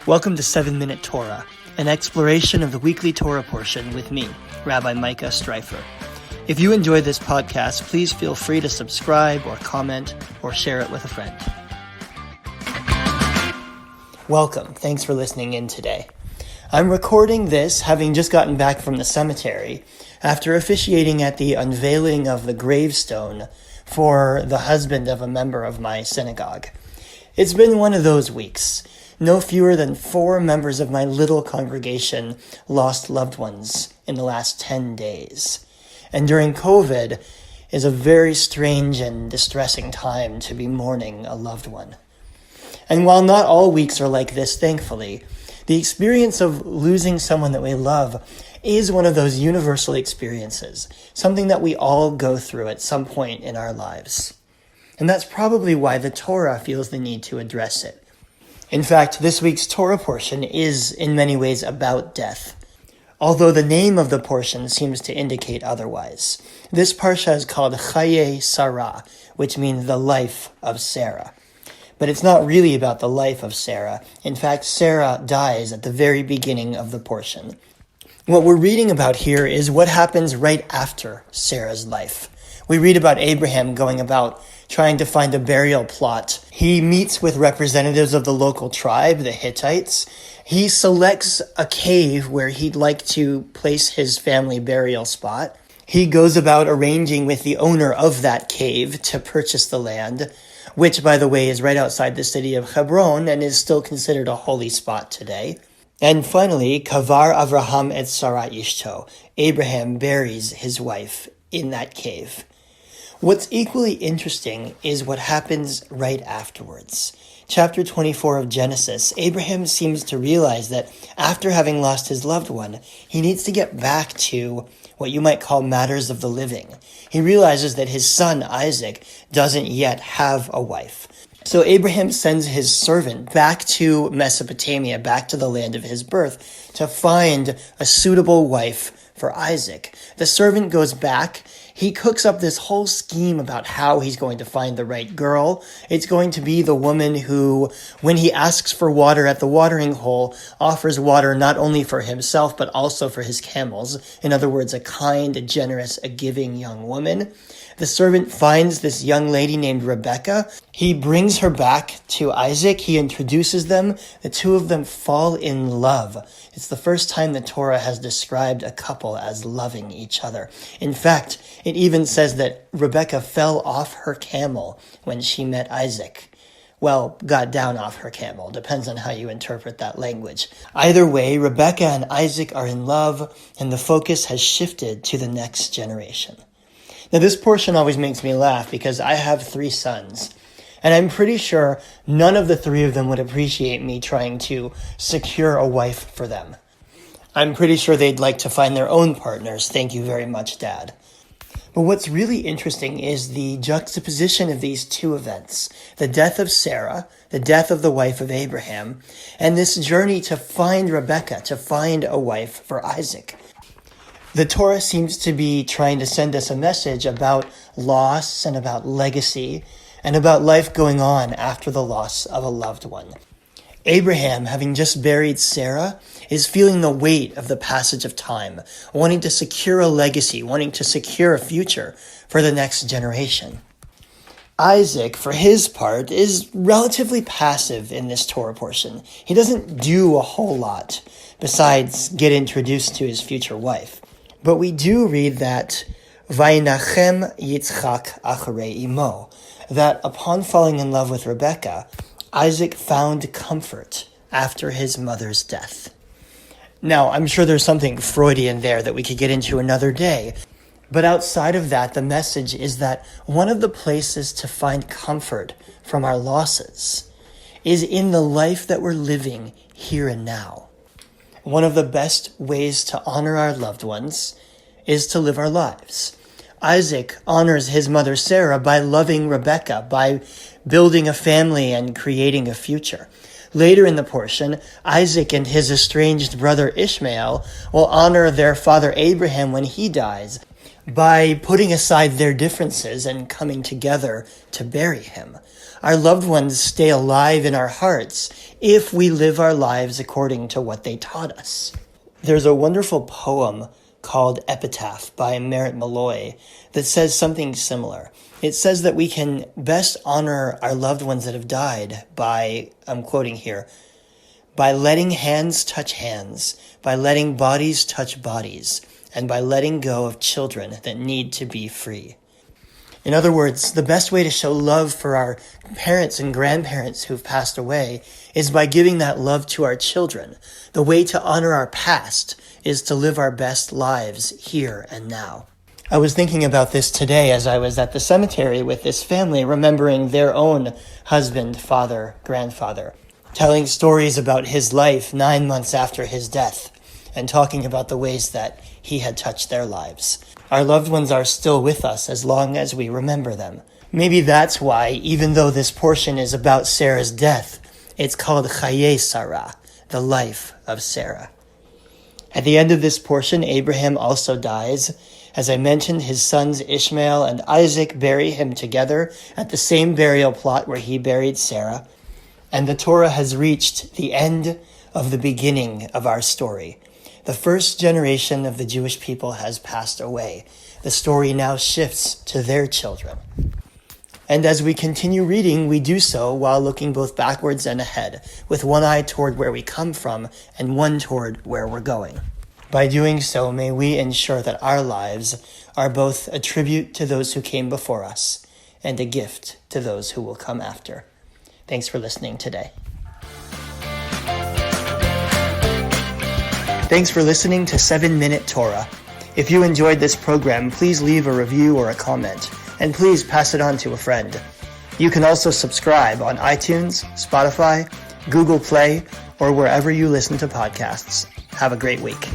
Welcome to 7-Minute Torah, an exploration of the weekly Torah portion with me, Rabbi Micah Streifer. If you enjoy this podcast, please feel free to subscribe or comment or share it with a friend. Welcome. Thanks for listening in today. I'm recording this having just gotten back from the cemetery after officiating at the unveiling of the gravestone for the husband of a member of my synagogue. It's been one of those weeks. No fewer than 4 members of my little congregation lost loved ones in the last 10 days. And during COVID is a very strange and distressing time to be mourning a loved one. And while not all weeks are like this, thankfully, the experience of losing someone that we love is one of those universal experiences, something that we all go through at some point in our lives. And that's probably why the Torah feels the need to address it. In fact, this week's Torah portion is in many ways about death, although the name of the portion seems to indicate otherwise. This parsha is called Chayei Sarah, which means the life of Sarah. But it's not really about the life of Sarah. In fact, Sarah dies at the very beginning of the portion. What we're reading about here is what happens right after Sarah's life. We read about Abraham going about trying to find a burial plot. He meets with representatives of the local tribe, the Hittites. He selects a cave where he'd like to place his family burial spot. He goes about arranging with the owner of that cave to purchase the land, which, by the way, is right outside the city of Hebron and is still considered a holy spot today. And finally, Kavar Avraham et Sarah Ishto. Abraham buries his wife in that cave. What's equally interesting is what happens right afterwards. Chapter 24 of Genesis, Abraham seems to realize that after having lost his loved one, he needs to get back to what you might call matters of the living. He realizes that his son, Isaac, doesn't yet have a wife. So Abraham sends his servant back to Mesopotamia, back to the land of his birth, to find a suitable wife for Isaac. The servant goes back. He cooks up this whole scheme about how he's going to find the right girl. It's going to be the woman who, when he asks for water at the watering hole, offers water not only for himself, but also for his camels. In other words, a kind, a generous, a giving young woman. The servant finds this young lady named Rebecca. He brings her back to Isaac. He introduces them. The two of them fall in love. It's the first time the Torah has described a couple as loving each other. In fact, it even says that Rebecca fell off her camel when she met Isaac. Well, got down off her camel. Depends on how you interpret that language. Either way, Rebecca and Isaac are in love, and the focus has shifted to the next generation. Now, this portion always makes me laugh because I have 3 sons, and I'm pretty sure none of the 3 of them would appreciate me trying to secure a wife for them. I'm pretty sure they'd like to find their own partners. Thank you very much, Dad. But what's really interesting is the juxtaposition of these 2 events, the death of Sarah, the death of the wife of Abraham, and this journey to find Rebecca, to find a wife for Isaac. The Torah seems to be trying to send us a message about loss and about legacy and about life going on after the loss of a loved one. Abraham, having just buried Sarah, is feeling the weight of the passage of time, wanting to secure a legacy, wanting to secure a future for the next generation. Isaac, for his part, is relatively passive in this Torah portion. He doesn't do a whole lot besides get introduced to his future wife. But we do read that Vayinachem Yitzchak acharei imo, that upon falling in love with Rebecca, Isaac found comfort after his mother's death. Now, I'm sure there's something Freudian there that we could get into another day. But outside of that, the message is that one of the places to find comfort from our losses is in the life that we're living here and now. One of the best ways to honor our loved ones is to live our lives. Isaac honors his mother Sarah by loving Rebecca, by building a family and creating a future. Later in the portion, Isaac and his estranged brother Ishmael will honor their father Abraham when he dies by putting aside their differences and coming together to bury him. Our loved ones stay alive in our hearts if we live our lives according to what they taught us. There's a wonderful poem called Epitaph by Merit Malloy that says something similar. It says that we can best honor our loved ones that have died by, I'm quoting here, by letting hands touch hands, by letting bodies touch bodies, and by letting go of children that need to be free. In other words, the best way to show love for our parents and grandparents who've passed away is by giving that love to our children. The way to honor our past is to live our best lives here and now. I was thinking about this today as I was at the cemetery with this family, remembering their own husband, father, grandfather, telling stories about his life 9 months after his death, and talking about the ways that he had touched their lives. Our loved ones are still with us as long as we remember them. Maybe that's why, even though this portion is about Sarah's death, it's called Chayei Sarah, the life of Sarah. At the end of this portion, Abraham also dies. As I mentioned, his sons Ishmael and Isaac bury him together at the same burial plot where he buried Sarah. And the Torah has reached the end of the beginning of our story. The first generation of the Jewish people has passed away. The story now shifts to their children. And as we continue reading, we do so while looking both backwards and ahead, with one eye toward where we come from and one toward where we're going. By doing so, may we ensure that our lives are both a tribute to those who came before us and a gift to those who will come after. Thanks for listening today. Thanks for listening to 7-Minute Torah. If you enjoyed this program, please leave a review or a comment, and please pass it on to a friend. You can also subscribe on iTunes, Spotify, Google Play, or wherever you listen to podcasts. Have a great week.